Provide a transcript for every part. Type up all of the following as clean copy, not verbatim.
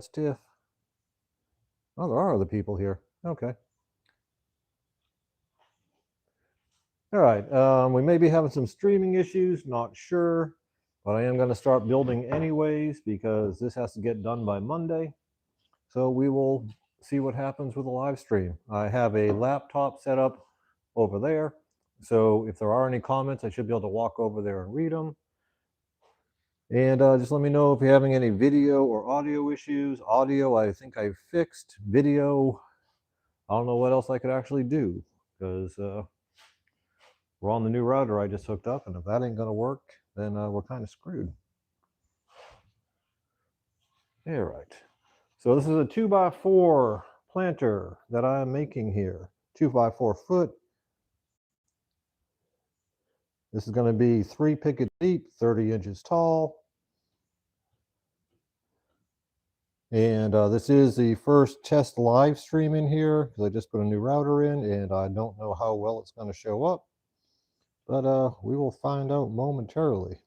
Stiff. Oh, there are other people here. Okay. All right. We may be having some streaming issues, not sure, but I am going to start building anyways because this has to get done by Monday. So we will see what happens with the live stream. I have a laptop set up over there. So if there are any comments, I should be able to walk over there and read them. And just let me know if you're having any video or audio issues. Audio, I think I fixed. Video, I don't know what else I could actually do because we're on the new router I just hooked up. And if that ain't going to work, then we're kind of screwed. All right. So this is a 2x4 planter that I'm making here. 2x4 foot. This is going to be 3 picket deep, 30 inches tall. And this is the first test live stream in here because I just put a new router in and I don't know how well it's going to show up. But we will find out momentarily.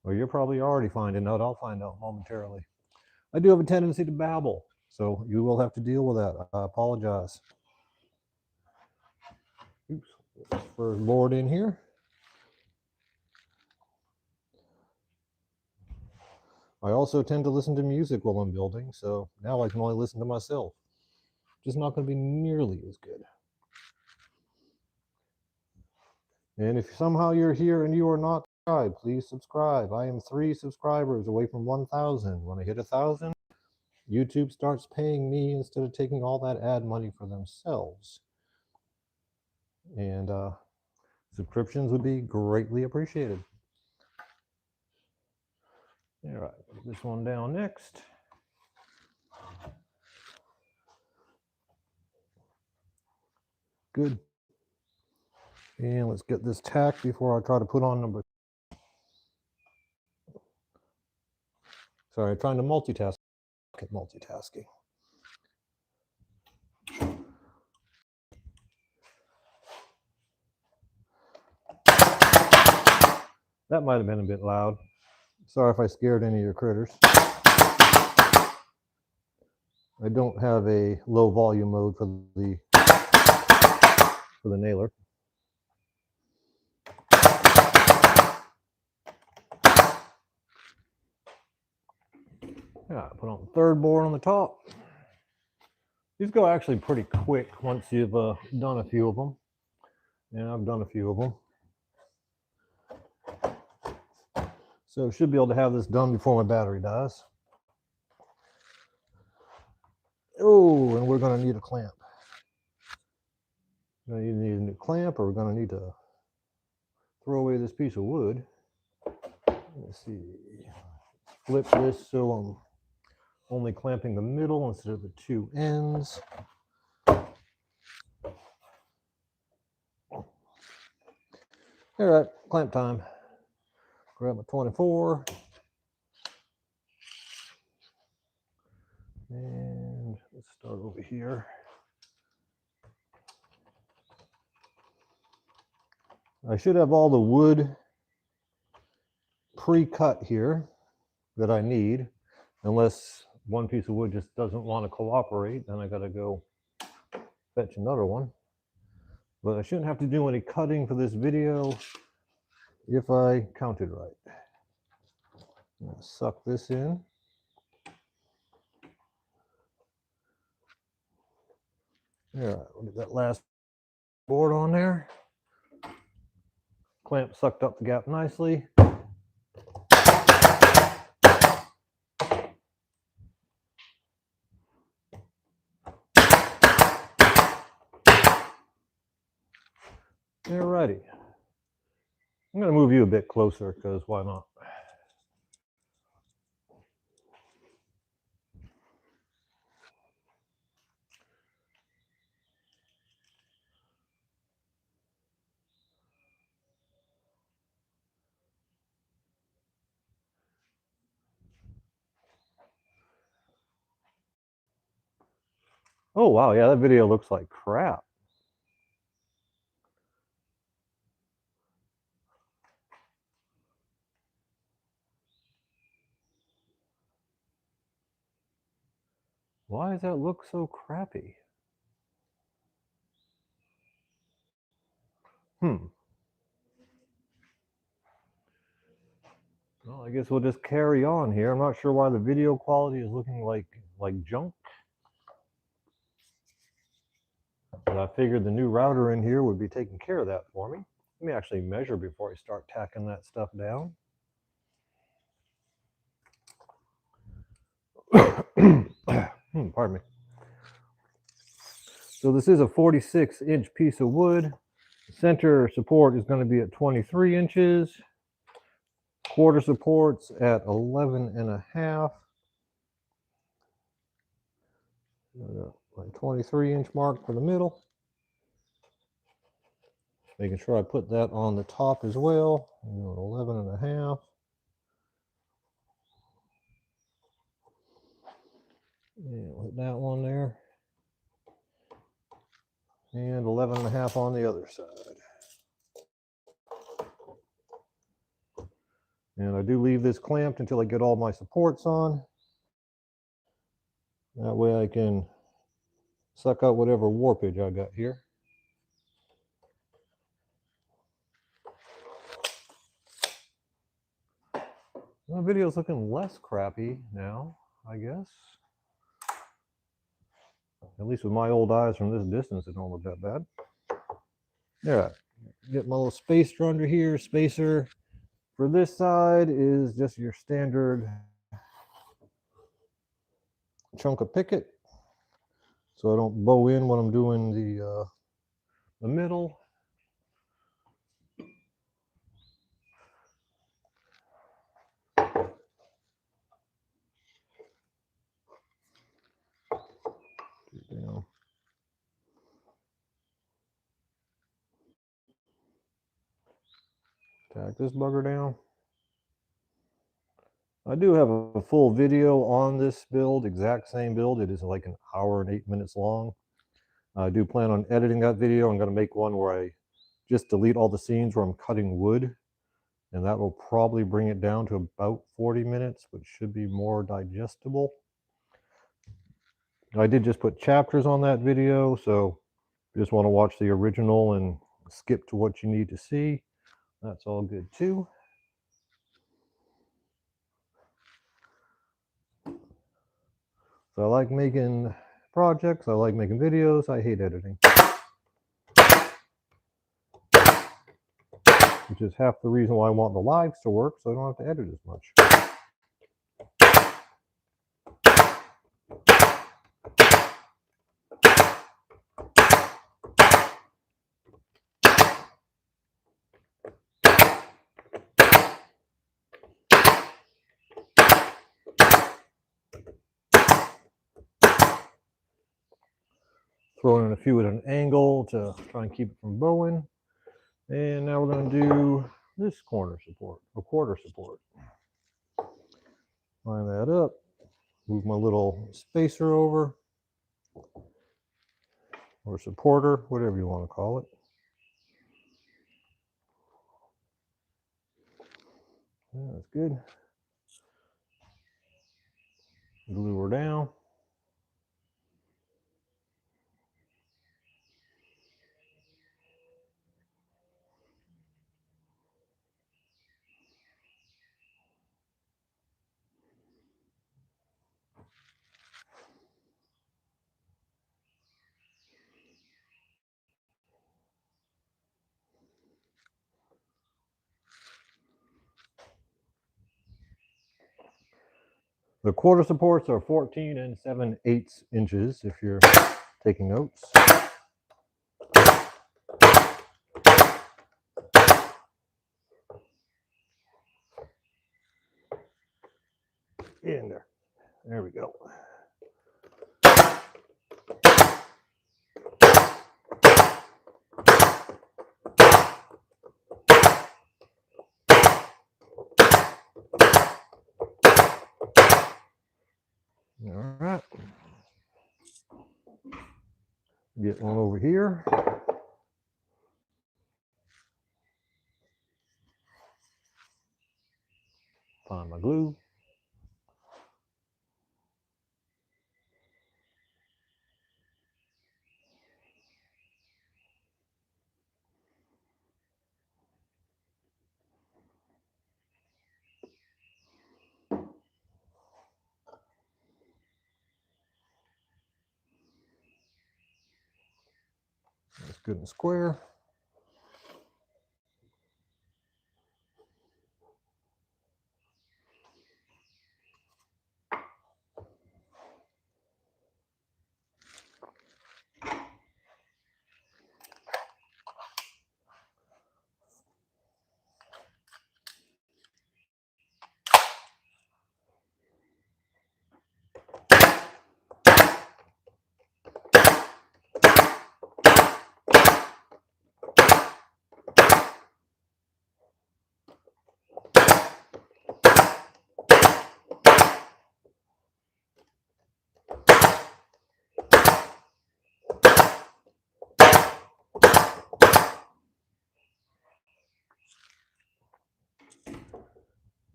Well, you're probably already finding out. I'll find out momentarily. I do have a tendency to babble, so you will have to deal with that. I apologize. Oops. First board in here. I also tend to listen to music while I'm building, so now I can only listen to myself. Just not going to be nearly as good. And if somehow you're here and you are not subscribed, please subscribe. I am 3 subscribers away from 1,000. When I hit 1,000, YouTube starts paying me instead of taking all that ad money for themselves. And subscriptions would be greatly appreciated. All right, put this one down next. Good. And let's get this tacked before I try to put on number. Sorry, I'm trying to multitask. Multitasking. That might have been a bit loud. Sorry if I scared any of your critters. I don't have a low volume mode for the nailer. Yeah, put on the third board on the top. These go actually pretty quick once you've done a few of them. And I've done a few of them. So should be able to have this done before my battery dies. Oh, and we're going to need a clamp. We're going to need a new clamp, or we're going to need to throw away this piece of wood. Let's see. Flip this so I'm only clamping the middle instead of the 2 ends. All right, clamp time. Grab my 24. And let's start over here. I should have all the wood pre-cut here that I need, unless one piece of wood just doesn't want to cooperate, then I got to go fetch another one. But I shouldn't have to do any cutting for this video if I counted right. I'm going to suck this in. All right, we'll get that last board on there. Clamp sucked up the gap nicely. Alrighty. I'm going to move you a bit closer because why not? Oh, wow. Yeah, that video looks like crap. Why does that look so crappy? Well, I guess we'll just carry on here. I'm not sure why the video quality is looking like junk. But I figured the new router in here would be taking care of that for me. Let me actually measure before I start tacking that stuff down. Pardon me. So this is a 46-inch piece of wood. Center support is going to be at 23 inches. Quarter supports at 11 and a half. My 23-inch mark for the middle. Making sure I put that on the top as well. 11 and a half. And put that one there. And 11 and a half on the other side. And I do leave this clamped until I get all my supports on. That way I can suck out whatever warpage I got here. The video's looking less crappy now, I guess. At least with my old eyes from this distance, it don't look that bad. Yeah, get my little spacer under here. Spacer for this side is just your standard chunk of picket, so I don't bow in when I'm doing the middle. Down. Tack this bugger down. I do have a full video on this build, exact same build. It is like an hour and 8 minutes long. I do plan on editing that video. I'm going to make one where I just delete all the scenes where I'm cutting wood, and that will probably bring it down to about 40 minutes, which should be more digestible. I did just put chapters on that video, so if you just want to watch the original and skip to what you need to see, that's all good too. So I like making projects, I like making videos, I hate editing. Which is half the reason why I want the lives to work, so I don't have to edit as much. Throwing in a few at an angle to try and keep it from bowing. And now we're going to do this corner support, or quarter support. Line that up, move my little spacer over, or supporter, whatever you want to call it. Yeah, that's good. Glue her down. The quarter supports are 14 and 7/8 inches if you're taking notes. In there. There we go. All right. Get one over here. Find my glue. good and square.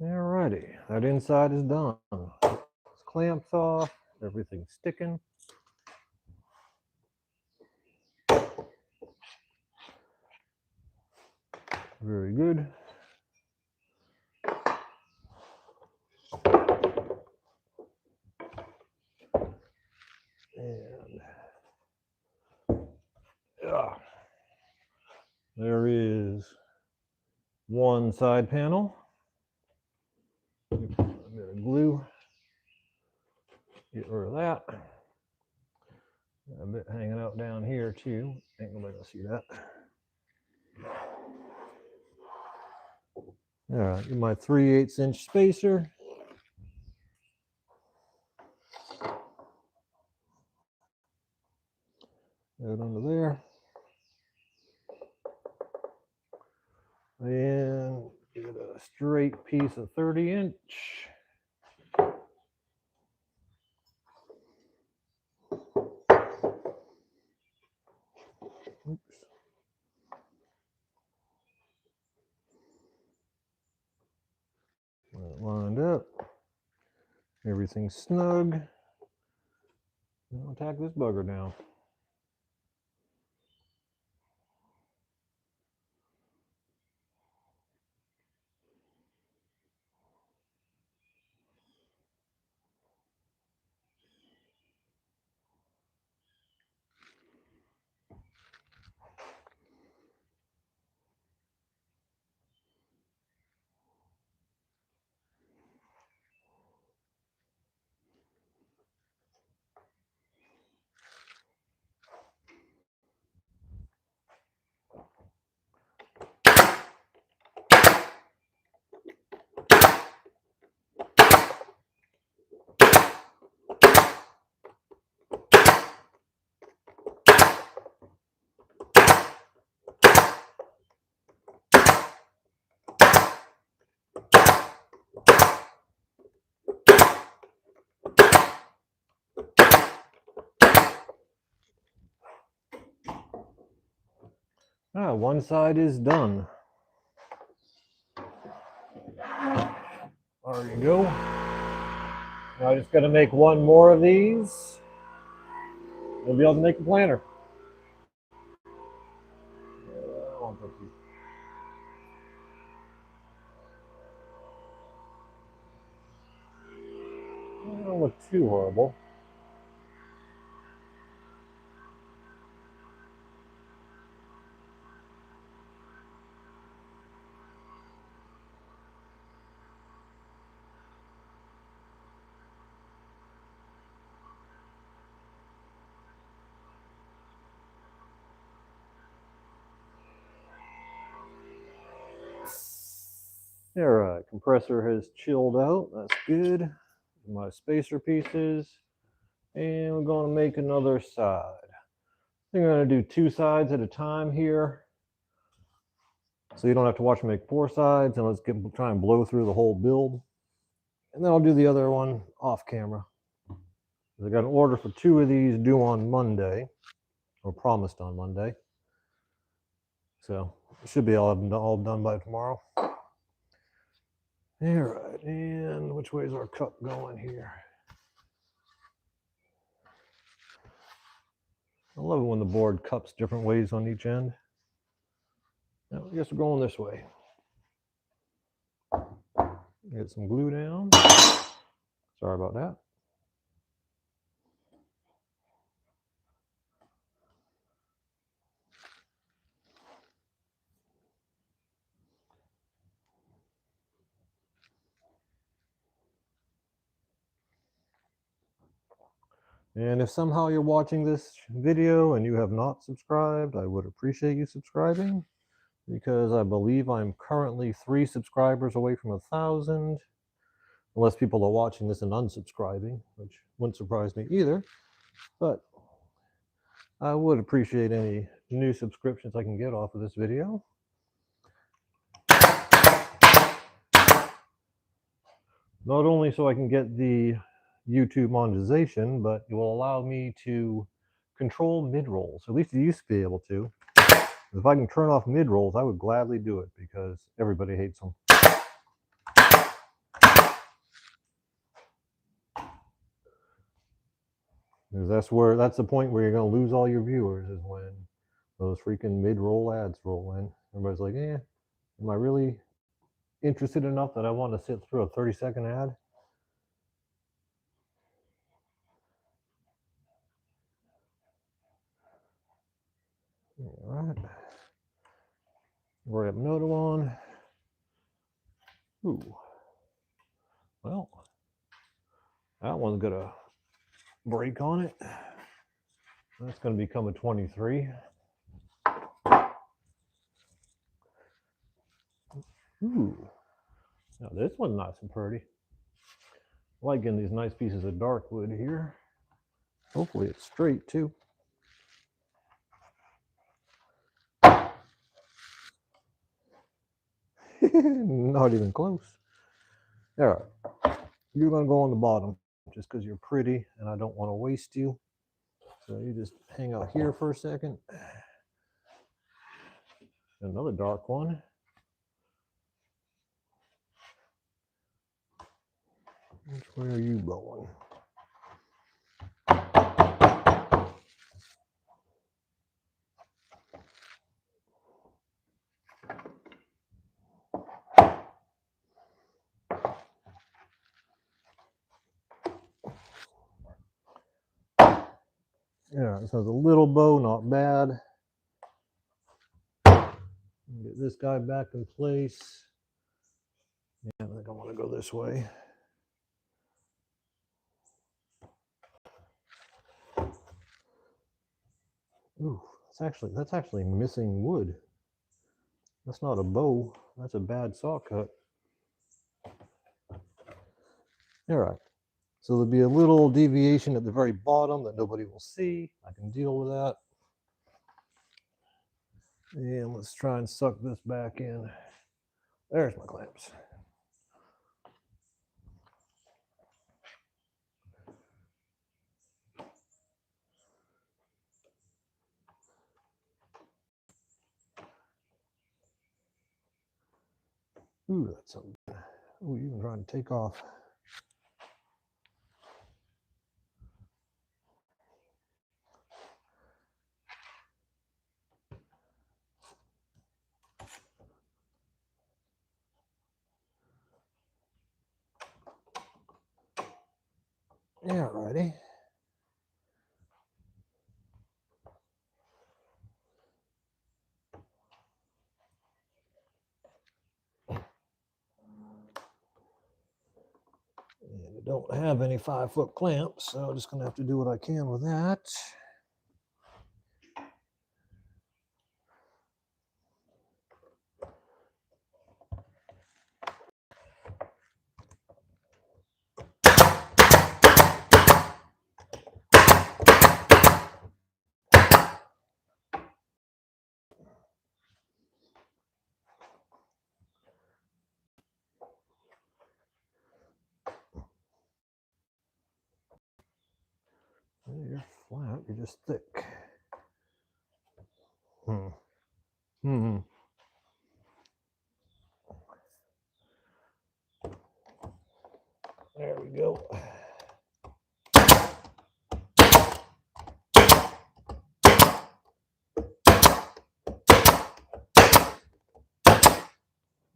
Alrighty, that inside is done. Clamps off, everything's sticking. Very good. And there is one side panel. A bit of glue. Get rid of that. A bit hanging out down here too. Ain't nobody gonna see that. All right, get my 3/8 inch spacer. Right under there. And get a straight piece of 30-inch. Oops. Lined up. Everything's snug. I'll tack this bugger down. One side is done. There you go. Now I just got to make one more of these. We'll be able to make the planter. It don't look too horrible. All right, compressor has chilled out. That's good. My spacer pieces. And we're going to make another side. I think I'm going to do 2 sides at a time here. So you don't have to watch me make 4 sides, and let's try and blow through the whole build. And then I'll do the other one off camera. I got an order for 2 of these due on Monday, or promised on Monday. So it should be all done by tomorrow. All right, and which way is our cup going here? I love it when the board cups different ways on each end. Now, I guess we're going this way. Get some glue down. Sorry about that. And if somehow you're watching this video and you have not subscribed, I would appreciate you subscribing, because I believe I'm currently 3 subscribers away from 1,000, unless people are watching this and unsubscribing, which wouldn't surprise me either. But I would appreciate any new subscriptions I can get off of this video. Not only so I can get the YouTube monetization, but it will allow me to control mid-rolls. At least it used to be able to. If I can turn off mid-rolls, I would gladly do it, because everybody hates them. Because that's the point where you're going to lose all your viewers, is when those freaking mid-roll ads roll in. Everybody's like, am I really interested enough that I want to sit through a 30-second ad? All right. We're up another one. Ooh. Well, that one's got a break on it. That's going to become a 23. Ooh. Now this one's nice and pretty. I like getting these nice pieces of dark wood here. Hopefully it's straight too. Not even close. All right. You're going to go on the bottom just because you're pretty and I don't want to waste you. So you just hang out here for a second. Another dark one. Which way are you going? Yeah, so it's a little bow, not bad. Get this guy back in place. Yeah, I think I want to go this way. Ooh, that's actually missing wood. That's not a bow. That's a bad saw cut. All right. So there'll be a little deviation at the very bottom that nobody will see. I can deal with that. And let's try and suck this back in. There's my clamps. Ooh, that's something. Ooh, you've been trying to take off. Yeah, righty. And I don't have any 5-foot clamps, so I'm just going to have to do what I can with that. You're flat, you're just thick. There we go.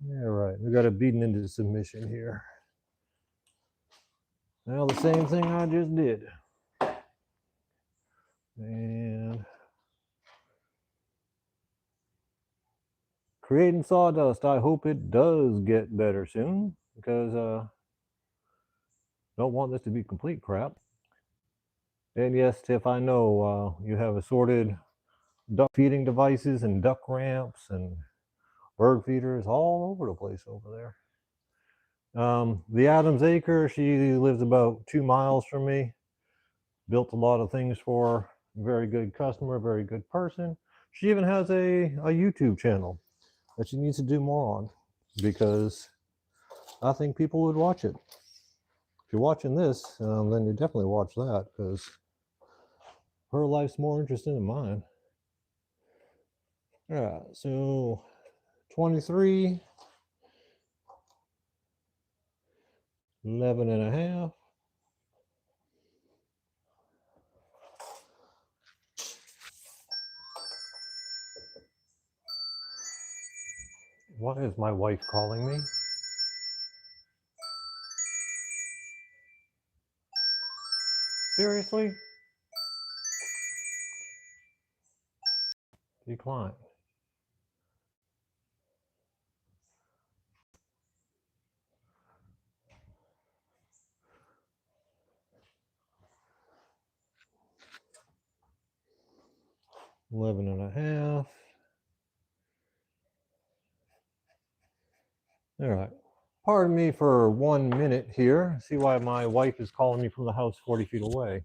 All right, we got it beaten into submission here. Now the same thing I just did. And creating sawdust, I hope it does get better soon, because don't want this to be complete crap. And yes, Tiff, I know you have assorted duck feeding devices and duck ramps and bird feeders all over the place over there. The Adams Acre, she lives about 2 miles from me. Built a lot of things for her. Very good customer, very good person. She even has a YouTube channel that she needs to do more on because I think people would watch it. If you're watching this, then you definitely watch that because her life's more interesting than mine. Yeah, so 23, 11 and a half. Why is my wife calling me? Seriously? Decline. Eleven and a half. All right. Pardon me for 1 minute here. See why my wife is calling me from the house 40 feet away.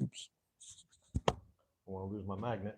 Oops. I want to lose my magnet.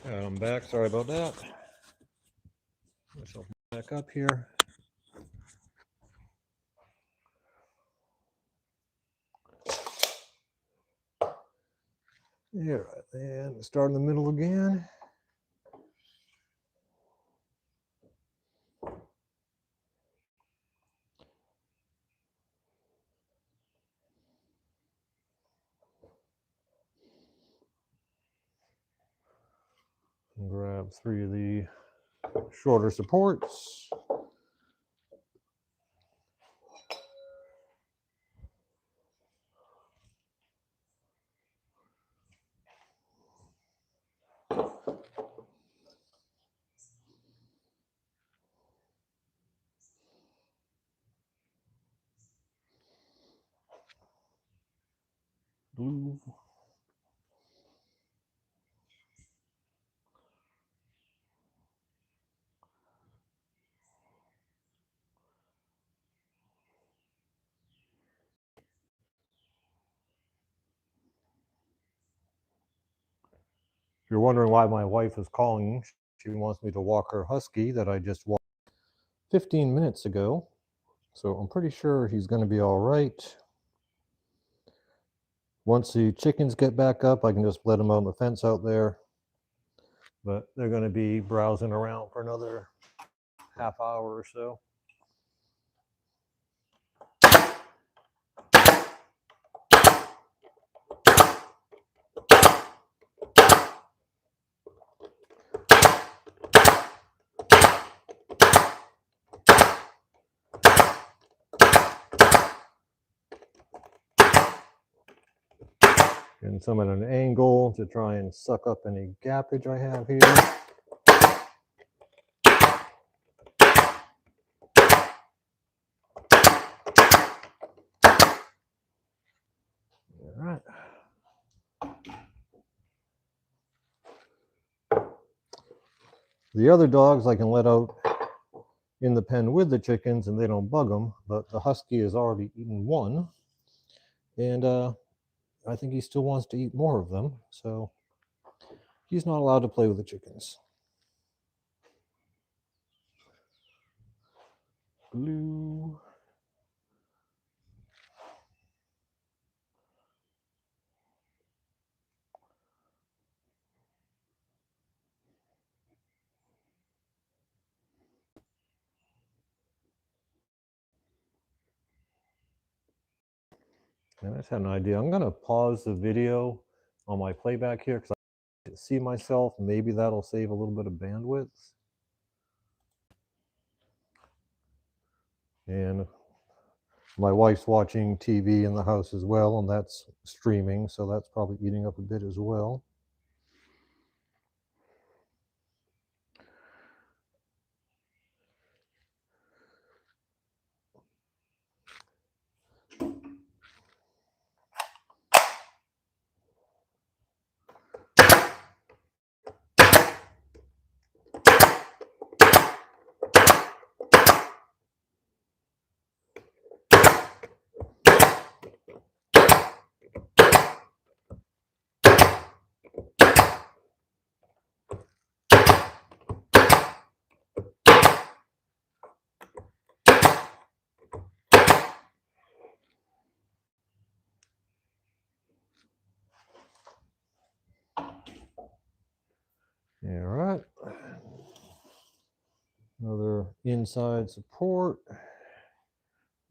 I'm back. Sorry about that. Put myself back up here. Here, and start in the middle again. And grab 3 of the shorter supports. Blue. If you're wondering why my wife is calling, she wants me to walk her husky that I just walked 15 minutes ago. So I'm pretty sure he's going to be all right. Once the chickens get back up, I can just let them out on the fence out there. But they're going to be browsing around for another half hour or so. And some at an angle to try and suck up any gappage I have here. All right. The other dogs I can let out in the pen with the chickens and they don't bug them, but the husky has already eaten one. And I think he still wants to eat more of them. So he's not allowed to play with the chickens. Blue. And I just had an idea. I'm going to pause the video on my playback here because I can see myself. Maybe that'll save a little bit of bandwidth. And my wife's watching TV in the house as well, and that's streaming, so that's probably eating up a bit as well. All right. Another inside support.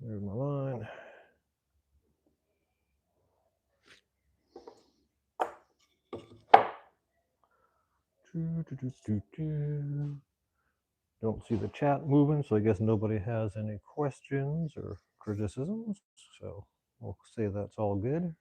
There's my line. Don't see the chat moving, so I guess nobody has any questions or criticisms. So we'll say that's all good.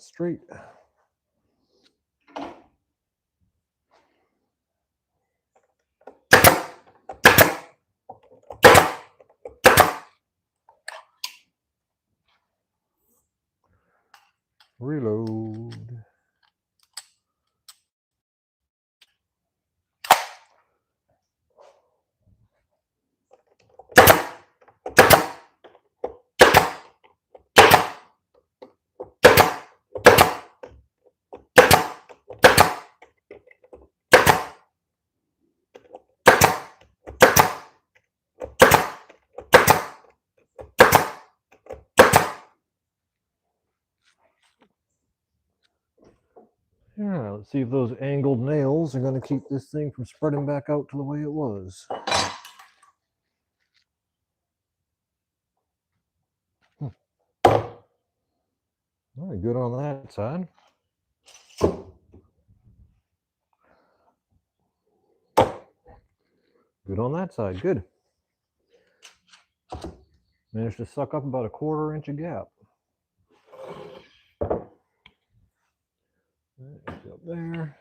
Straight. Reload. Yeah, let's see if those angled nails are going to keep this thing from spreading back out to the way it was. All right, good on that side. Good on that side, good. Managed to suck up about a 1/4 inch of gap. Up there.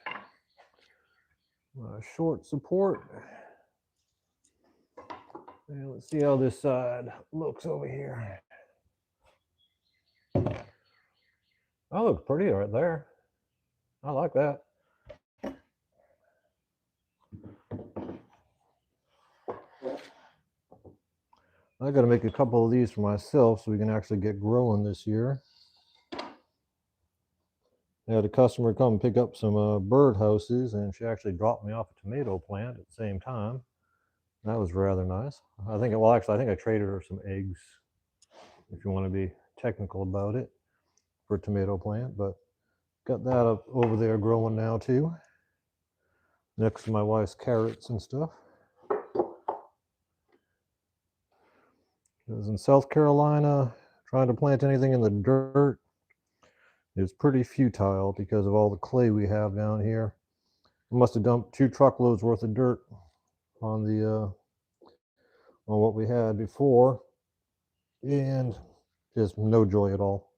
Short support. And let's see how this side looks over here. That looks pretty right there. I like that. I got to make a couple of these for myself so we can actually get growing this year. I had a customer come pick up some bird houses, and she actually dropped me off a tomato plant at the same time. That was rather nice. I think I traded her some eggs, if you want to be technical about it, for a tomato plant. But got that up over there growing now too, next to my wife's carrots and stuff. Because in South Carolina, trying to plant anything in the dirt is pretty futile because of all the clay we have down here. We must have dumped 2 truckloads worth of dirt on the on what we had before, and just no joy at all.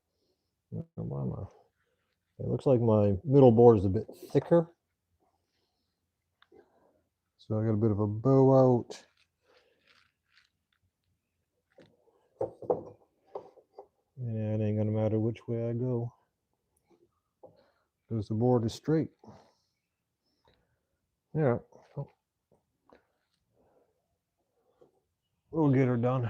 It looks like my middle board is a bit thicker, so I got a bit of a bow out. Yeah, it ain't gonna matter which way I go because the board is straight. Yeah, we'll get her done.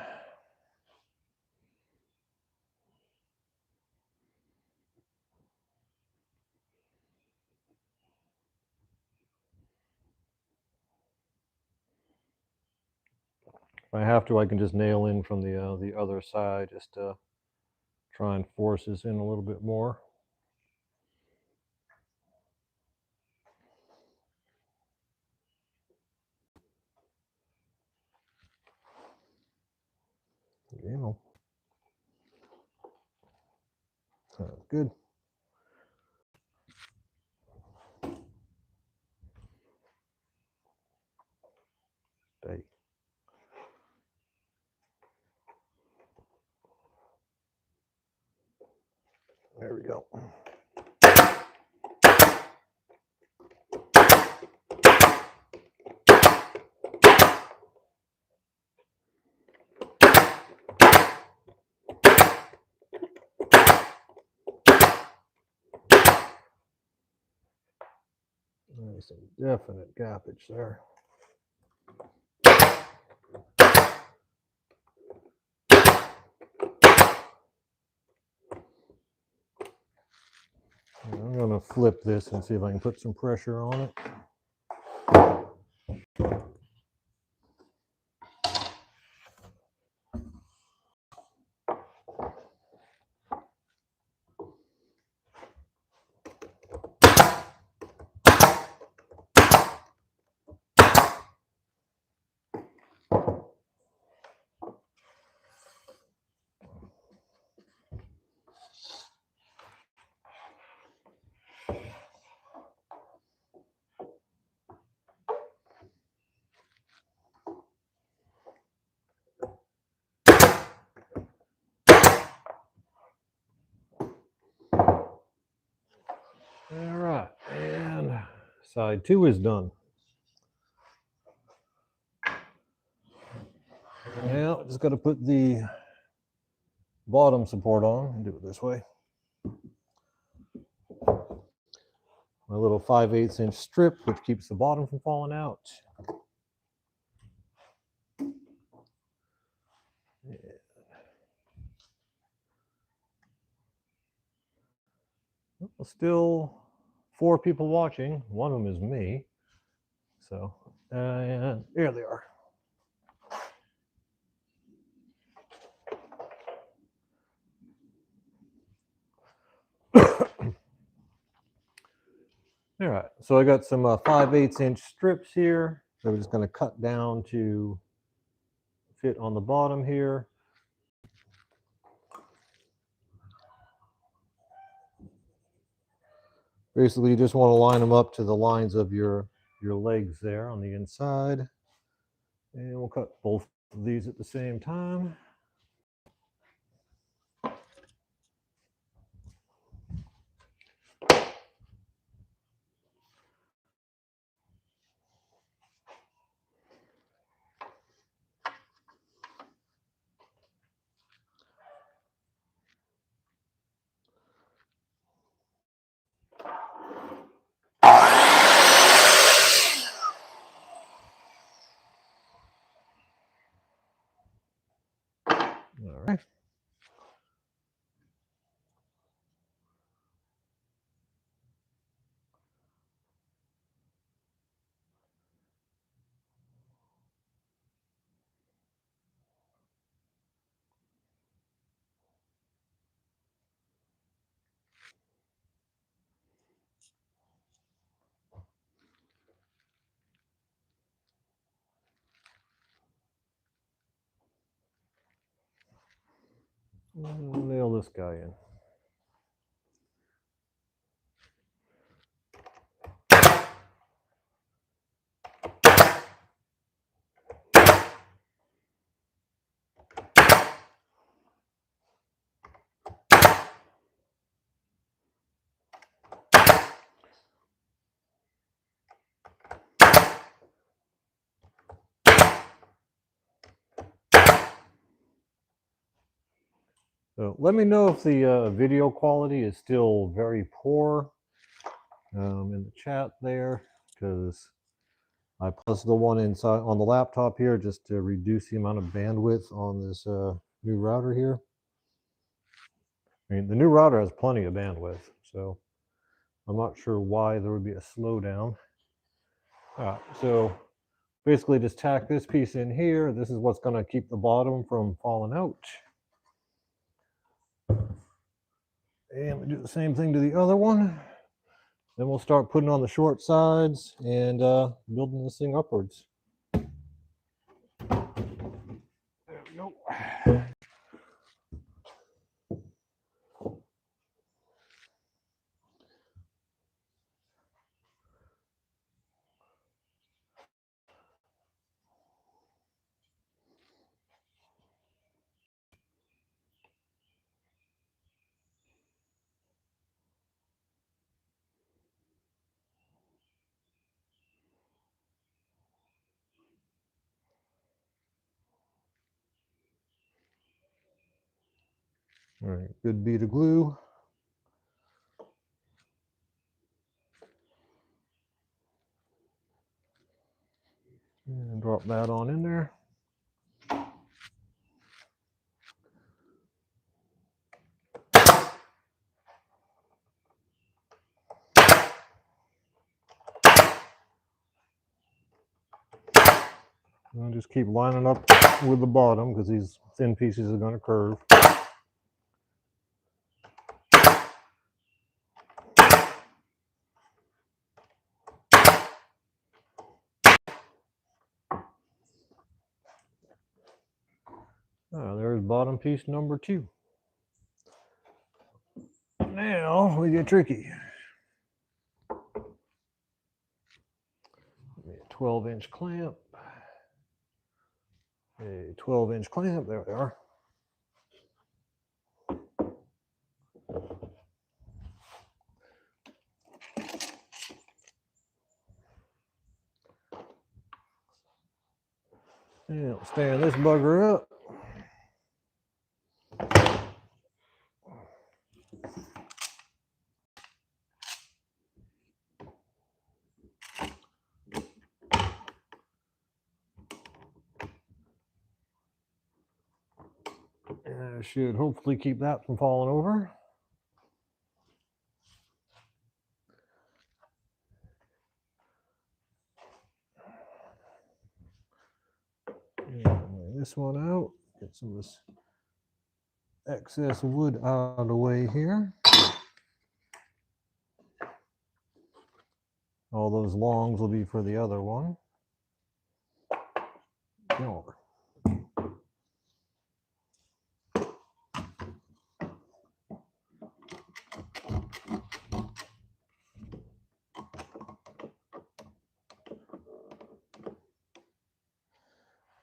If I have to, I can just nail in from the other side, just to try and force this in a little bit more. You know, sounds good. Hey. There we go. There's some definite gappage there. I'm going to flip this and see if I can put some pressure on it. All right, and side 2 is done. Now, just got to put the bottom support on and do it this way. My little 5/8 inch strip, which keeps the bottom from falling out. Well, still 4 people watching. One of them is me. So, and there they are. All right, so I got some 5/8 inch strips here. So we're just going to cut down to fit on the bottom here. Basically, you just want to line them up to the lines of your legs there on the inside. And we'll cut both of these at the same time. All right. We'll nail this guy in. So let me know if the video quality is still very poor in the chat there, because I plus the one inside on the laptop here just to reduce the amount of bandwidth on this new router here. I mean, the new router has plenty of bandwidth, so I'm not sure why there would be a slowdown. All right, so basically just tack this piece in here. This is what's going to keep the bottom from falling out. And we do the same thing to the other one. Then we'll start putting on the short sides and building this thing upwards. There we go. All right, good bead of glue. And drop that on in there. And just keep lining up with the bottom because these thin pieces are going to curve. There's bottom piece number 2. Now we get tricky. 12-inch clamp. A 12-inch clamp. There they are. And we'll stand this bugger up. And I should hopefully keep that from falling over. And lay this one out. Get some of this excess wood out of the way here. All those longs will be for the other one. Over.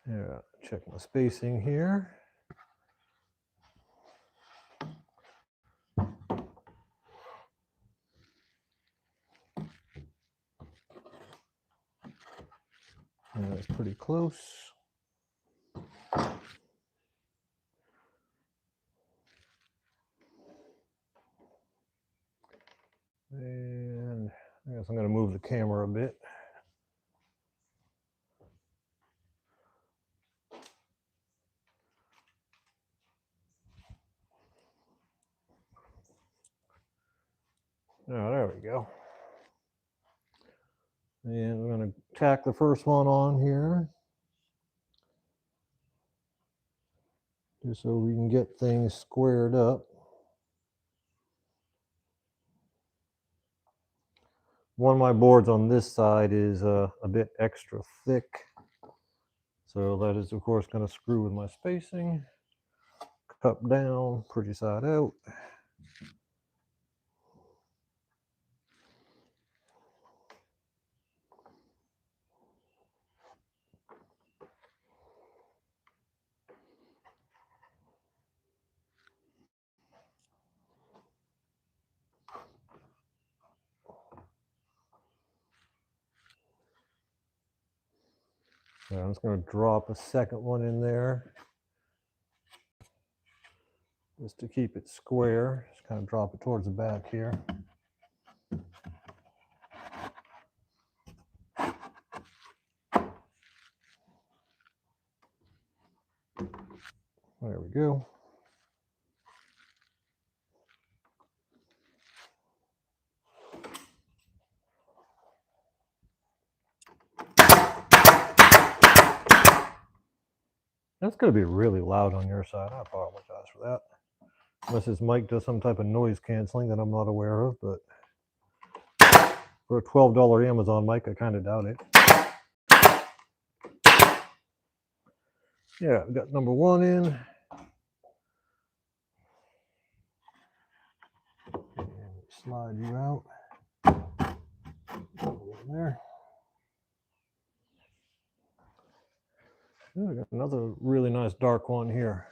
Yeah, check my spacing here. And that's pretty close. And I guess I'm going to move the camera a bit. Oh, there we go. And we're going to tack the first one on here, just so we can get things squared up. One of my boards on this side is a bit extra thick, so that is of course going to screw with my spacing. Cup down, pretty side out. So I'm just going to drop a second one in there just to keep it square. Just kind of drop it towards the back here. There we go. That's going to be really loud on your side. I apologize for that. Unless this mic does some type of noise canceling that I'm not aware of, but for a $12 Amazon mic, I kind of doubt it. Yeah, we got number 1 in. And slide you out. There. Oh, we got another really nice dark one here.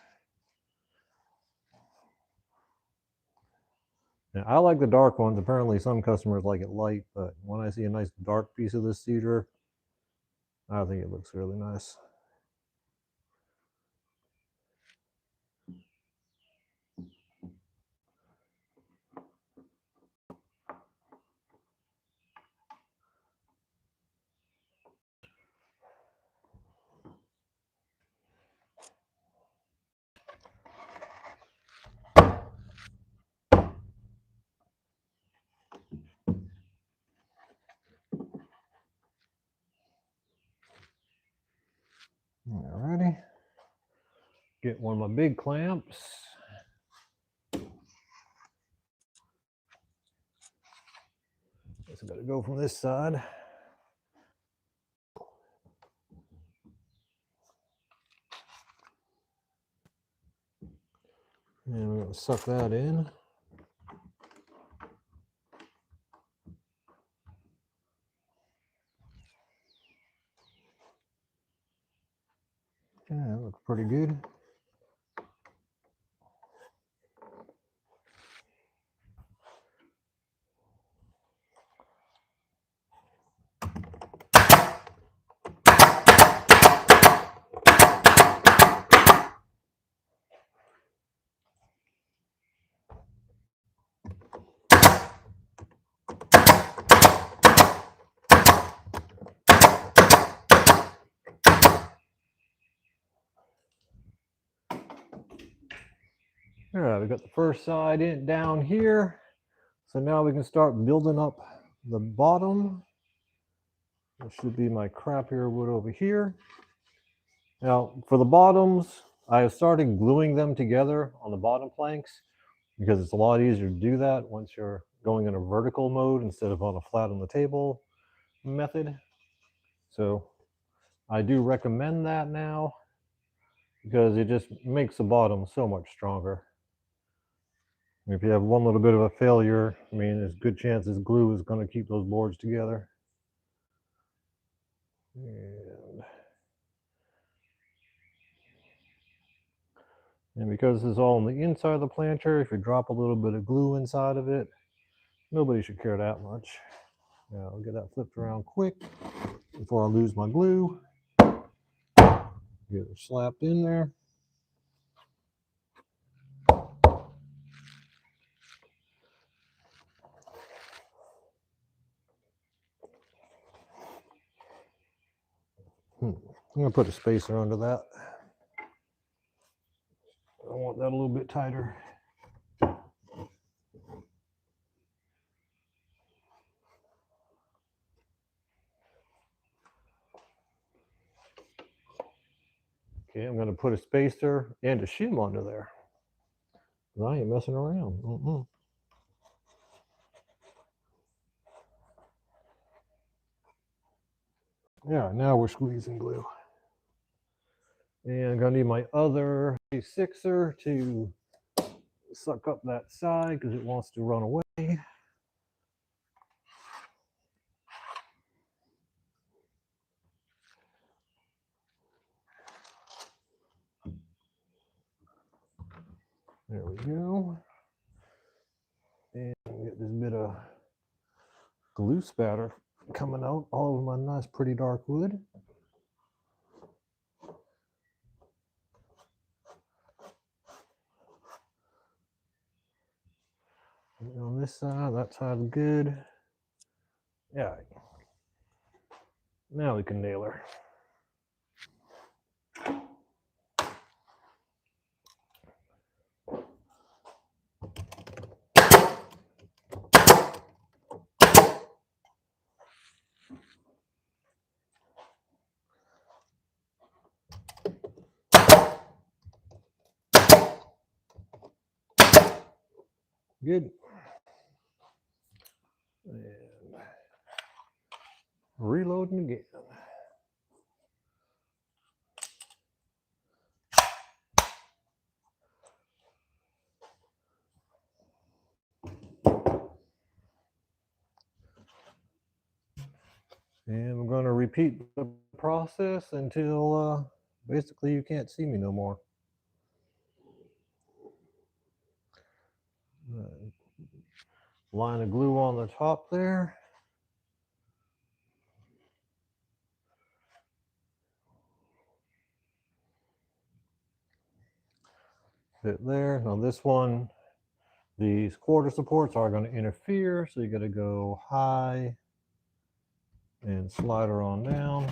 Now, I like the dark ones. Apparently, some customers like it light, but when I see a nice dark piece of this cedar, I think it looks really nice. Alrighty. Get one of my big clamps. Guess I gotta go from this side. And we're gonna suck that in. Yeah, that looks pretty good. All right, we got the first side in down here. So now we can start building up the bottom. This should be my crappier wood over here. Now, for the bottoms, I have started gluing them together on the bottom planks because it's a lot easier to do that once you're going in a vertical mode instead of on a flat on the table method. So I do recommend that now because it just makes the bottom so much stronger. If you have one little bit of a failure, I mean, there's a good chance this glue is going to keep those boards together. And because this is all on the inside of the planter, if you drop a little bit of glue inside of it, nobody should care that much. Now I'll get that flipped around quick before I lose my glue. Get it slapped in there. I'm going to put a spacer under that. I want that a little bit tighter. Okay, I'm going to put a spacer and a shim under there. I ain't messing around. Yeah, now we're squeezing glue. And I'm going to need my other sixer to suck up that side because it wants to run away. There we go. And get this bit of glue spatter coming out all over my nice pretty dark wood. And on this side, that side's good. Yeah. Now we can nail her. Good. And reloading again. And we're going to repeat the process until basically you can't see me no more. Line of glue on the top there. Fit there. Now this one, these quarter supports are going to interfere, so you got to go high and slide her on down.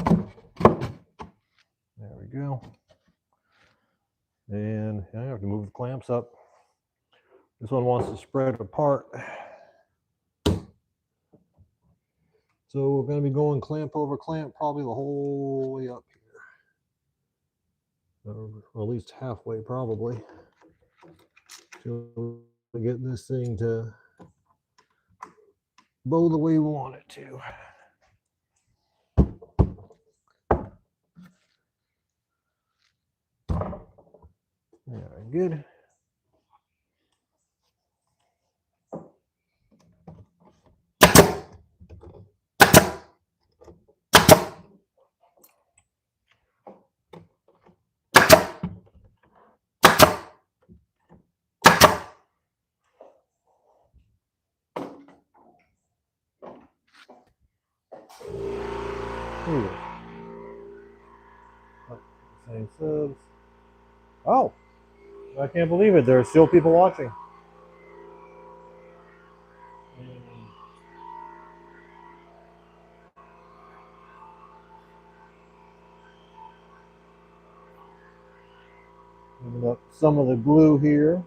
There we go. And I have to move the clamps up. This one wants to spread apart. So we're going to be going clamp over clamp probably the whole way up here. Or at least halfway probably. To get this thing to bow the way we want it to. Very good. Same subs. Oh, I can't believe it. There are still people watching. Moving up some of the glue here.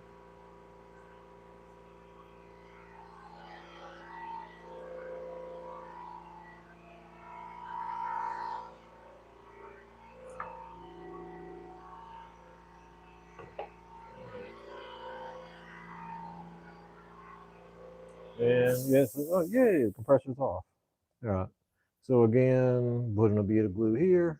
And yes, oh yay, the compressor's off. All right. So again, putting a bead of glue here.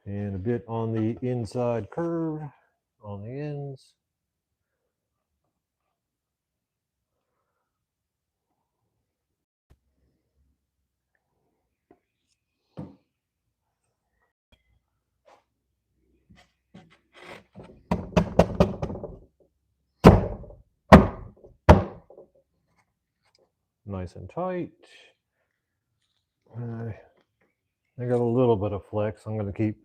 And a bit on the inside curve on the ends. Nice and tight. I got a little bit of flex. I'm going to keep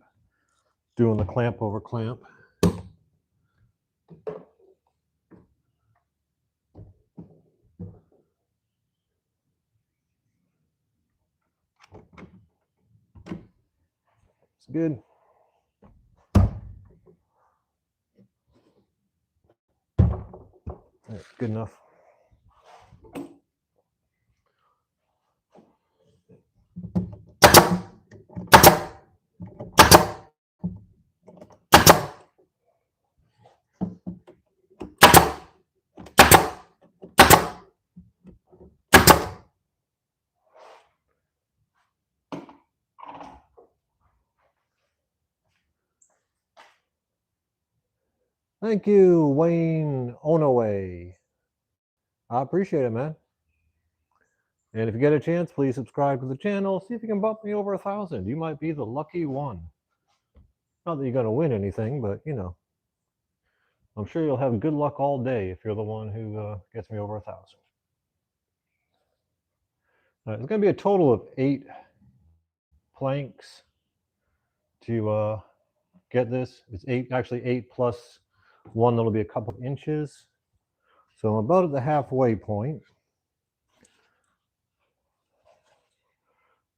doing the clamp over clamp. It's good. That's good enough. Thank you, Wayne Onaway. I appreciate it, man. And if you get a chance, please subscribe to the channel. See if you can bump me over 1,000. You might be the lucky one. Not that you're going to win anything, but you know, I'm sure you'll have good luck all day if you're the one who gets me over 1,000. It's going to be a total of 8 planks to get this. It's 8, actually 8 plus 1 that'll be a couple of inches. So I'm about at the halfway point.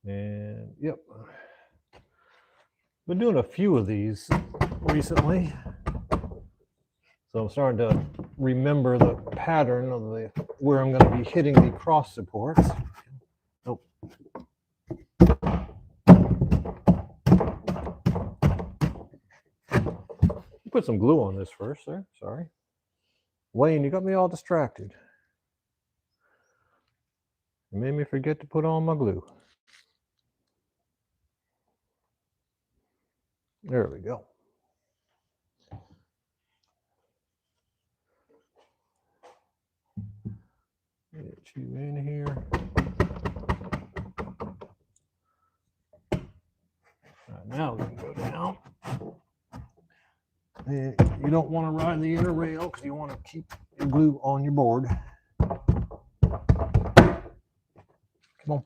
And yep, been doing a few of these recently. So I'm starting to remember the pattern of where I'm going to be hitting the cross supports. Oh. put some glue on this first, sir. Sorry. Wayne, you got me all distracted. You made me forget to put on my glue. There we go. Get you in here. Right, now we can go down. And you don't want to ride the inner rail because you want to keep your glue on your board. Come on.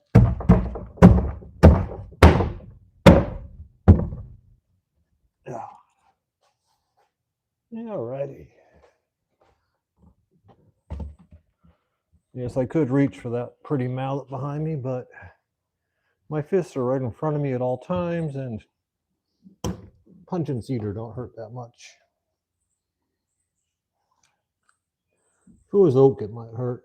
Yeah. Alrighty. Yes, I could reach for that pretty mallet behind me, but my fists are right in front of me at all times, and punch and cedar don't hurt that much. If it was oak, it might hurt.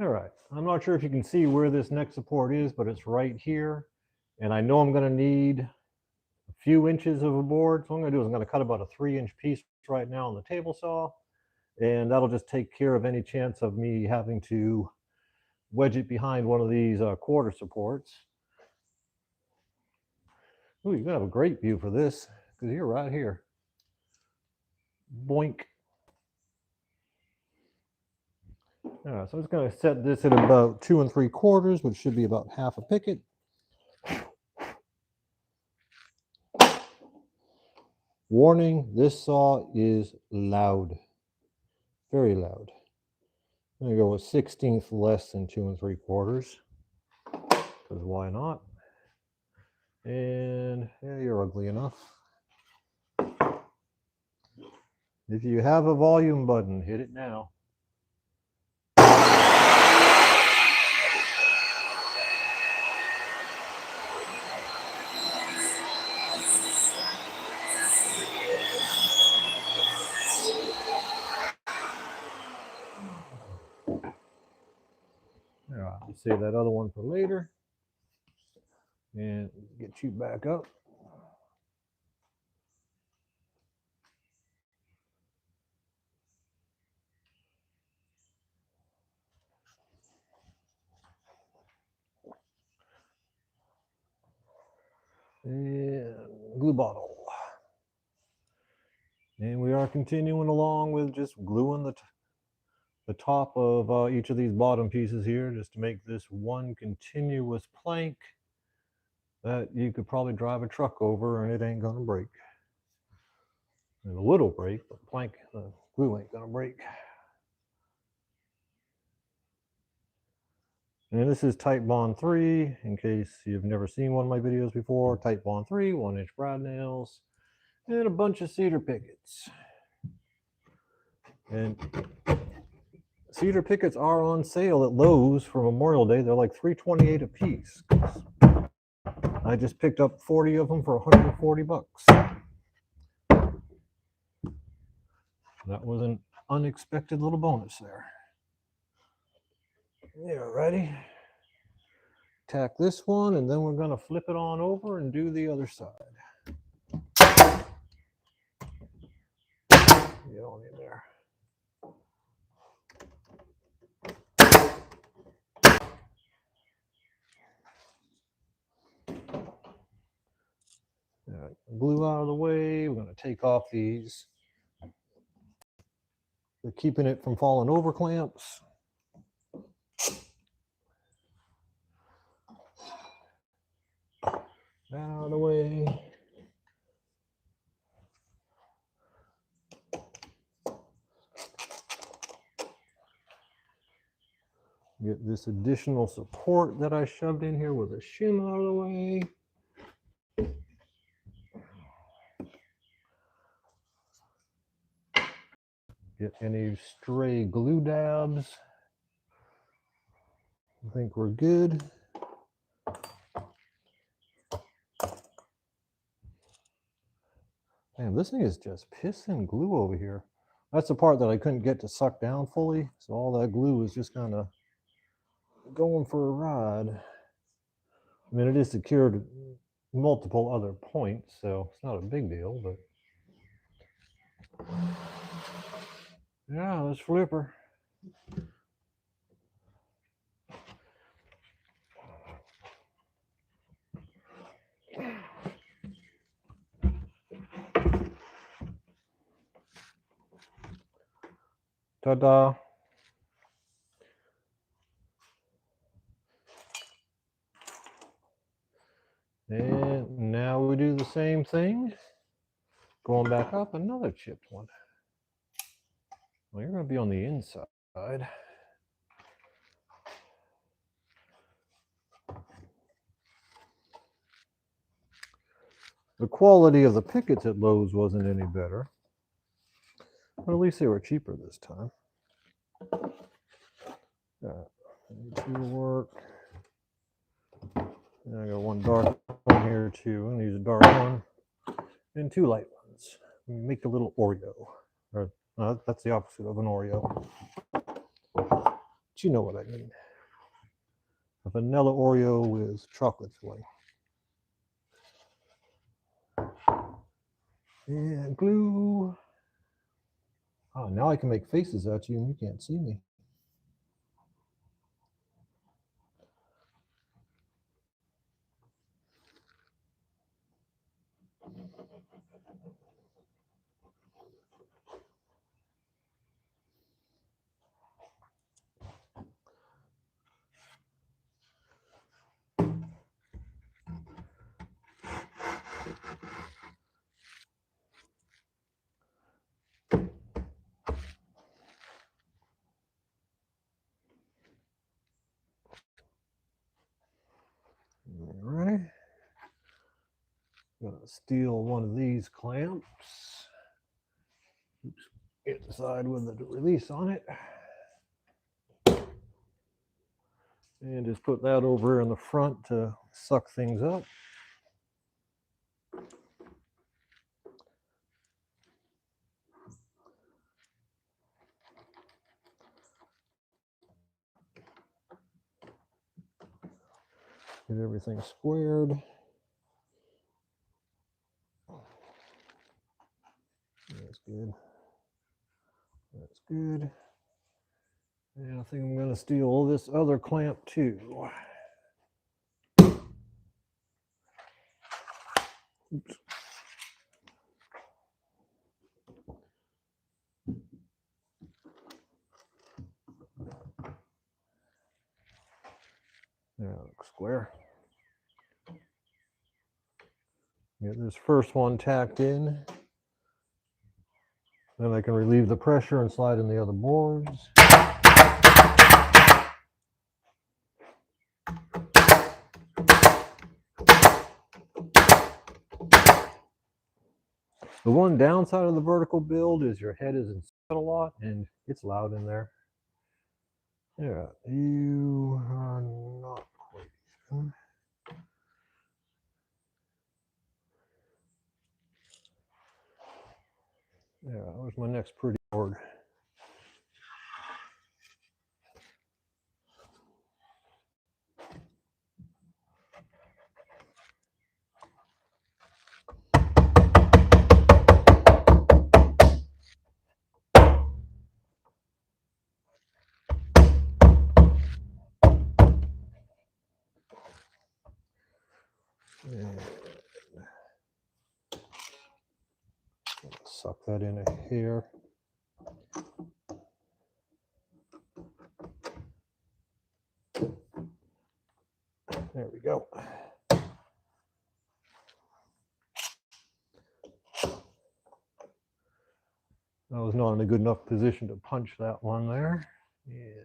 All right, I'm not sure if you can see where this neck support is, but it's right here. And I know I'm going to need a few inches of a board. So what I'm going to do is I'm going to cut about a 3-inch piece right now on the table saw. And that'll just take care of any chance of me having to wedge it behind one of these quarter supports. Ooh, you're going to have a great view for this because you're right here. Boink. All right, so I'm just going to set this at about 2 3/4, which should be about half a picket. Warning, this saw is loud, very loud. I'm going to go with 1/16 less than 2 3/4, because why not? And yeah, you're ugly enough. If you have a volume button, hit it now. All right, I'll save that other one for later. And get you back up. And glue bottle. And we are continuing along with just gluing the top of each of these bottom pieces here, just to make this one continuous plank that you could probably drive a truck over and it ain't gonna break. And a little break, but the glue ain't gonna break. And this is Titebond 3, in case you've never seen one of my videos before. Titebond 3, 1-inch brad nails, and a bunch of cedar pickets. And cedar pickets are on sale at Lowe's for Memorial Day. They're like $3.28 a piece. I just picked up 40 of them for 140 bucks. That was an unexpected little bonus there. Yeah, ready? Tack this one, and then we're going to flip it on over and do the other side. Get on in there. All right, glue out of the way. We're going to take off these. We're keeping it from falling over clamps. Out of the way. Get this additional support that I shoved in here with a shim out of the way. get any stray glue dabs. I think we're good. Man, this thing is just pissing glue over here. That's the part that I couldn't get to suck down fully. So all that glue is just kind of going for a ride. I mean, it is secured at multiple other points, so it's not a big deal, but yeah, this flipper. Ta-da. And now we do the same thing. Going back up, another chipped one. Well, you're going to be on the inside. The quality of the pickets at Lowe's wasn't any better, but at least they were cheaper this time. To work. And I got one dark one here too. I'm gonna use a dark one and two light ones. Make a little Oreo. Or that's the opposite of an Oreo. But you know what I mean. A vanilla Oreo with chocolate filling. And glue. Oh, now I can make faces at you and you can't see me. All right. I'm gonna steal one of these clamps. Oops. Inside with the release on it. And just put that over in the front to suck things up. Get everything squared. That's good. That's good. And I think I'm going to steal this other clamp too. Oops. Yeah, looks square. Get this first one tacked in. Then I can relieve the pressure and slide in the other boards. The one downside of the vertical build is your head is inside a lot and it's loud in there. Yeah, you are not quite even. Yeah, where's my next pretty board? And suck that in here. There we go. I was not in a good enough position to punch that one there. And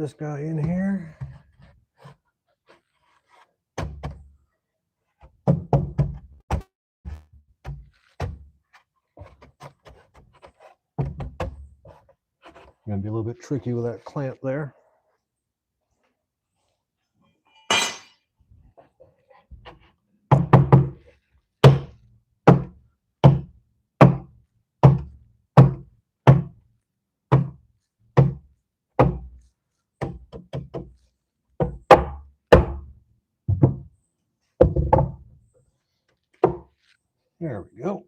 this guy in here. Gonna be a little bit tricky with that clamp there. There we go.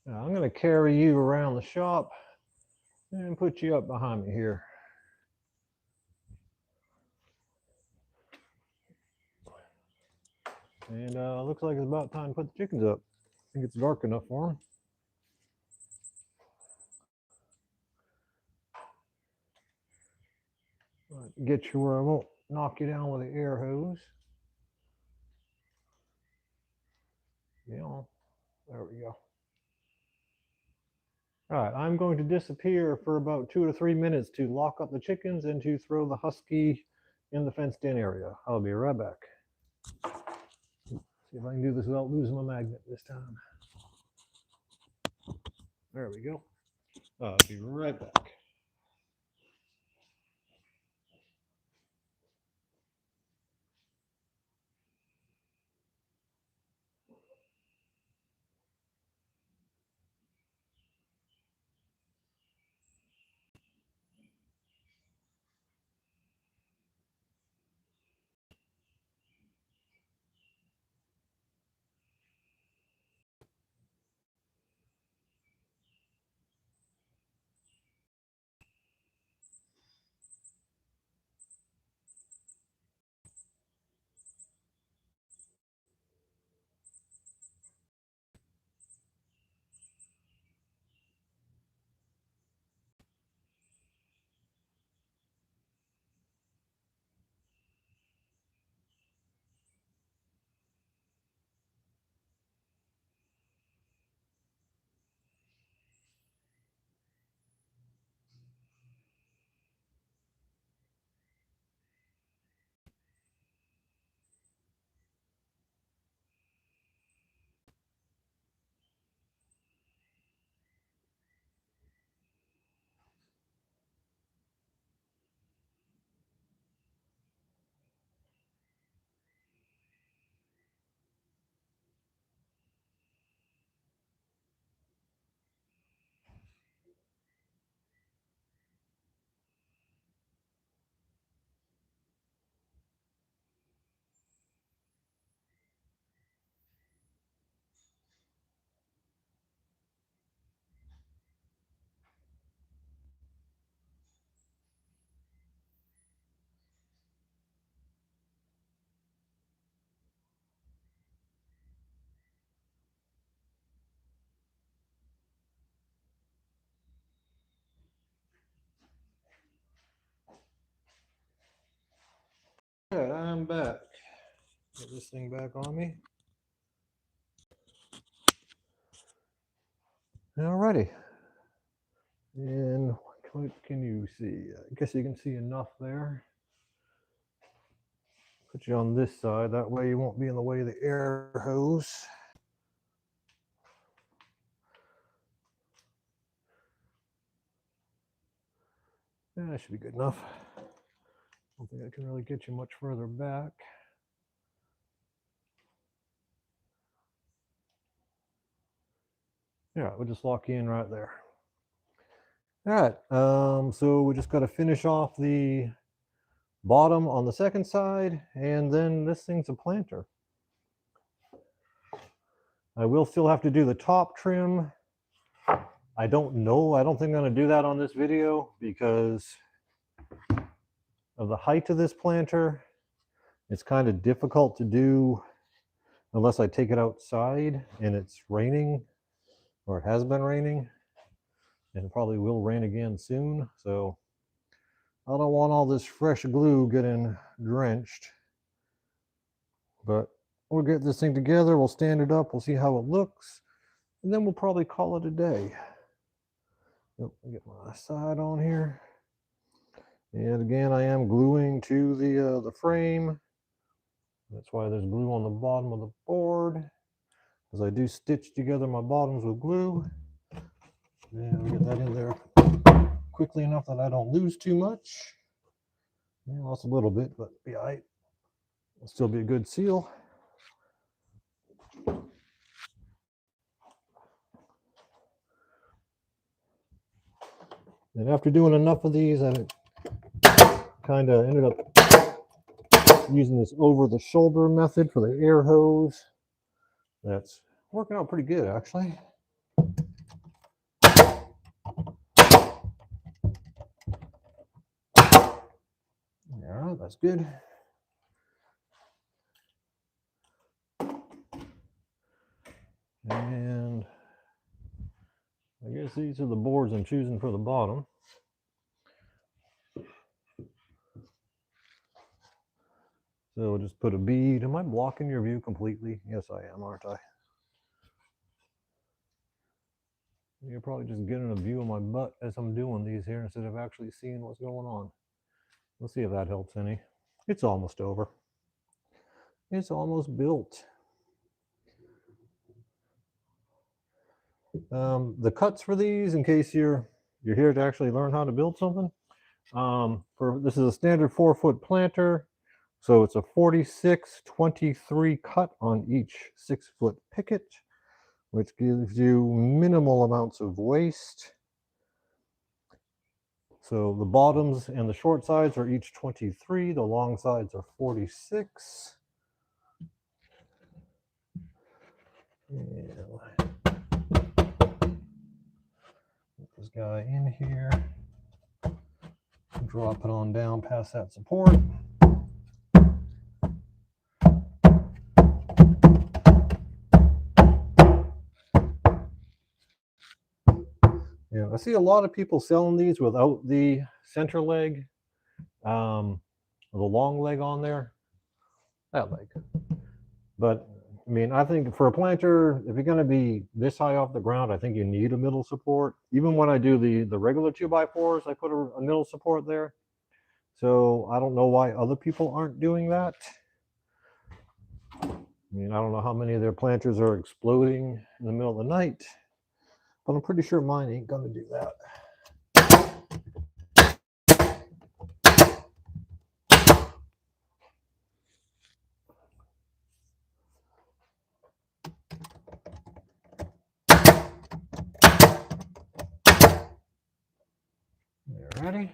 Now I'm going to carry you around the shop and put you up behind me here. And looks like it's about time to put the chickens up. I think it's dark enough for them. Get you where I won't knock you down with the air hose. Yeah, there we go. All right, I'm going to disappear for about 2 to 3 minutes to lock up the chickens and to throw the husky in the fenced in area. I'll be right back. See if I can do this without losing my magnet this time. There we go. I'll be right back. All right, I'm back. Get this thing back on me. Alrighty. And what can you see? I guess you can see enough there. Put you on this side. That way you won't be in the way of the air hose. Yeah, that should be good enough. I don't think I can really get you much further back. Yeah, we'll just lock you in right there. All right, so we just got to finish off the bottom on the second side, and then this thing's a planter. I will still have to do the top trim I don't know. I don't think I'm going to do that on this video because of the height of this planter. It's kind of difficult to do unless I take it outside and it's raining, or it has been raining, and it probably will rain again soon. So I don't want all this fresh glue getting drenched. But we'll get this thing together, we'll stand it up, we'll see how it looks, and then we'll probably call it a day. Get my side on here. And again, I am gluing to the frame. That's why there's glue on the bottom of the board, because I do stitch together my bottoms with glue. And we get that in there quickly enough that I don't lose too much. Yeah, lost a little bit, but be all right. It'll still be a good seal. And after doing enough of these, I kind of ended up using this over-the-shoulder method for the air hose. That's working out pretty good, actually. All right, that's good. And I guess these are the boards I'm choosing for the bottom. So we'll just put a bead. Am I blocking your view completely? Yes, I am, aren't I? You're probably just getting a view of my butt as I'm doing these here instead of actually seeing what's going on. Let's see if that helps any. It's almost over. It's almost built. The cuts for these, in case you're here to actually learn how to build something. This is a standard 4-foot planter, so it's a 46/23 cut on each 6-foot picket, which gives you minimal amounts of waste. So the bottoms and the short sides are each 23, the long sides are 46. Yeah. Put this guy in here, drop it on down past that support. Yeah, I see a lot of people selling these without the center leg, the long leg on there, that leg. But I mean, I think for a planter, if you're going to be this high off the ground, I think you need a middle support. Even when I do the regular 2x4s, I put a middle support there. So I don't know why other people aren't doing that. I mean, I don't know how many of their planters are exploding in the middle of the night, but I'm pretty sure mine ain't going to do that. Ready?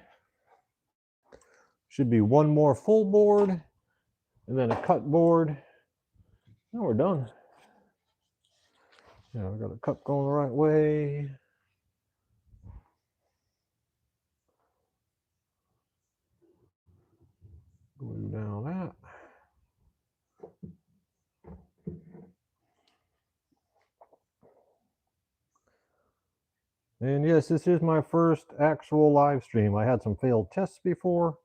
Should be one more full board and then a cut board. Now we're done. Yeah, I got a cut going the right way. Glue down that. And yes, this is my first actual live stream. I had some failed tests before.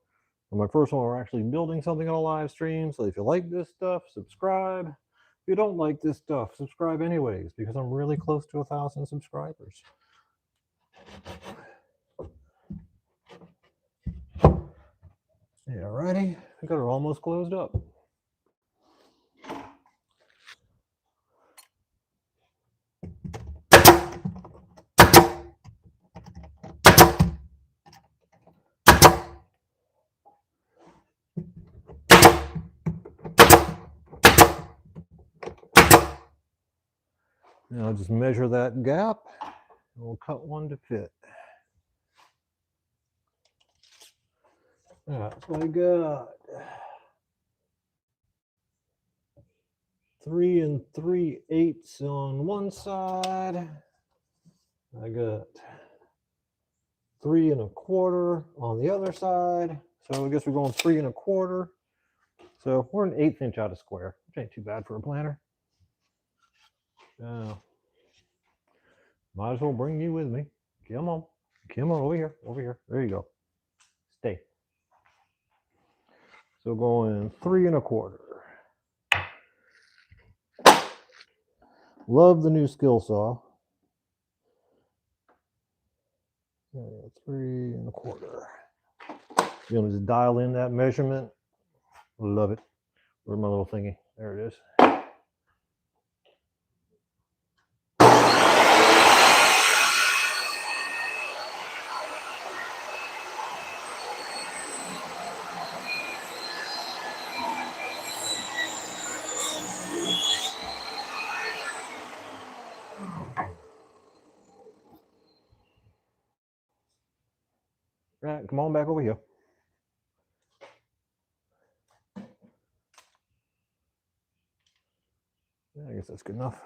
And my first one, we're actually building something on a live stream. So if you like this stuff, subscribe. If you don't like this stuff, subscribe anyways, because I'm really close to 1,000 subscribers. Yeah, righty. I got her almost closed up. Now I'll just measure that gap. And we'll cut one to fit. That's what I got. 3 3/8 on one side. I got 3 1/4 on the other side. So I guess we're going 3 1/4. So we're an 1/8 inch out of square, which ain't too bad for a planter. Might as well bring you with me. Come on. Come on, over here. Over here. There you go. Stay. So going 3 1/4. Love the new skill saw. 3 1/4. You want to just dial in that measurement. Love it. Where's my little thingy? There it is. Right, come on back over here. Yeah, I guess that's good enough.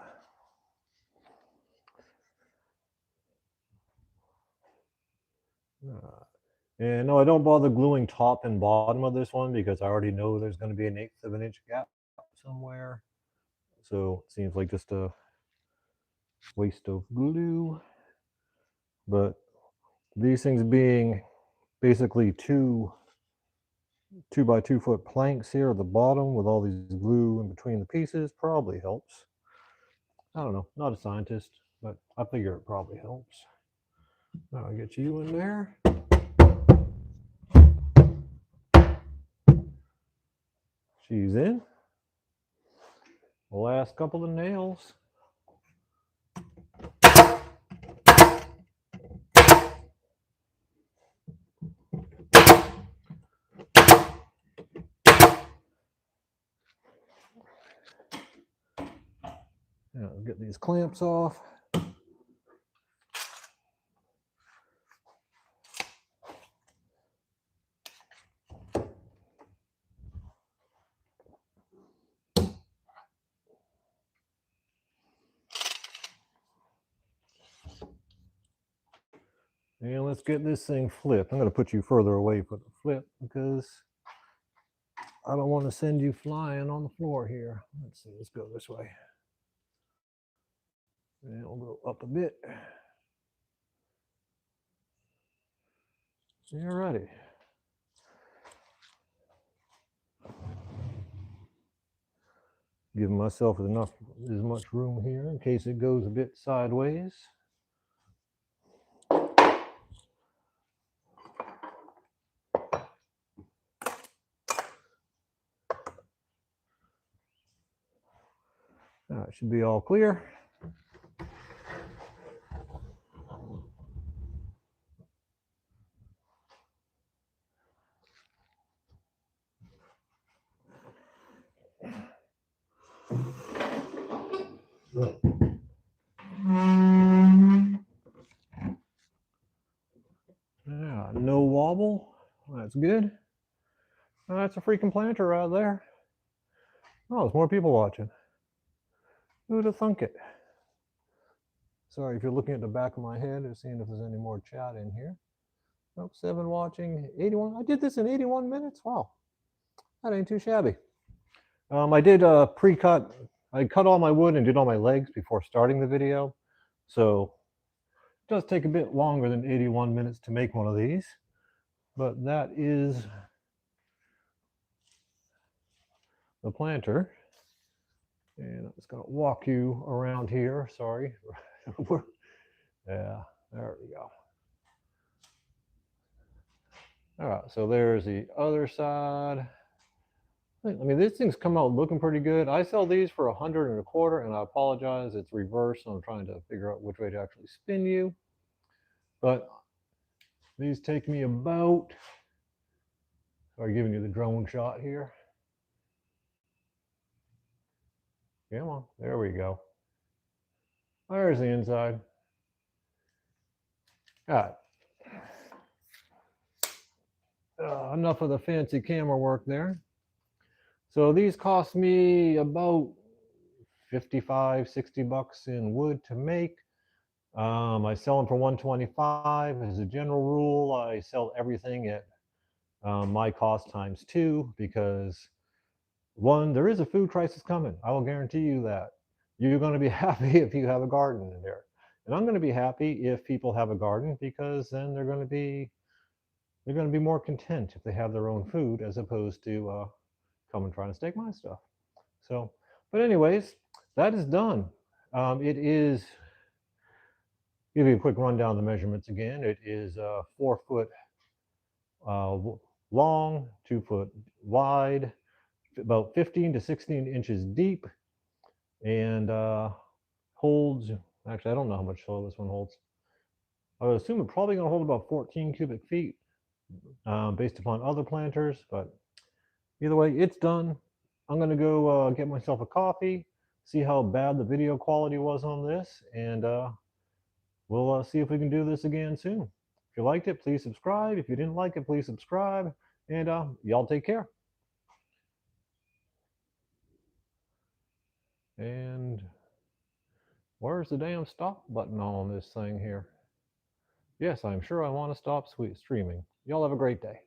And no, I don't bother gluing top and bottom of this one because I already know there's going to be an 1/8 of an inch gap somewhere. So it seems like just a waste of glue. But these things being basically two by 2 foot planks here at the bottom with all these glue in between the pieces probably helps. I don't know, not a scientist, but I figure it probably helps. Now I'll get you in there. She's in. The last couple of nails. Now I'll get these clamps off. And let's get this thing flipped. I'm going to put you further away for the flip because I don't want to send you flying on the floor here. Let's see, let's go this way. And we'll go up a bit. All righty. Giving myself as much room here in case it goes a bit sideways. It should be all clear. Yeah, no wobble. That's good. That's a freaking planter right there. Oh, there's more people watching. Who'd have thunk it? Sorry if you're looking at the back of my head and seeing if there's any more chat in here. Nope, 7 watching, 81. I did this in 81 minutes. Wow, that ain't too shabby. I did pre-cut. I cut all my wood and did all my legs before starting the video. So it does take a bit longer than 81 minutes to make one of these. But that is the planter. And I'm just going to walk you around here. Sorry. Yeah, there we go. All right, so there's the other side. I mean, these things come out looking pretty good. I sell these for 100 1/4, and I apologize, it's reversed. So I'm trying to figure out which way to actually spin you. But these take me about, sorry, giving you the drone shot here. Come on, there we go. There's the inside. All right. Enough of the fancy camera work there. So these cost me about 55, 60 bucks in wood to make. I sell them for 125 as a general rule. I sell everything at my cost times two because one, there is a food crisis coming. I will guarantee you that. You're going to be happy if you have a garden in there. And I'm going to be happy if people have a garden because then they're going to be more content if they have their own food as opposed to come and trying to take my stuff. So, but anyways, that is done. It is, give you a quick rundown of the measurements again. It is 4 foot uh, long, 2 foot wide, about 15 to 16 inches deep, and holds, actually, I don't know how much soil this one holds. I would assume it's probably going to hold about 14 cubic feet based upon other planters, but either way, it's done. I'm going to go get myself a coffee, see how bad the video quality was on this, and we'll see if we can do this again soon. If you liked it, please subscribe. If you didn't like it, please subscribe. And y'all take care. And where's the damn stop button on this thing here? Yes, I'm sure I want to stop streaming. Y'all have a great day.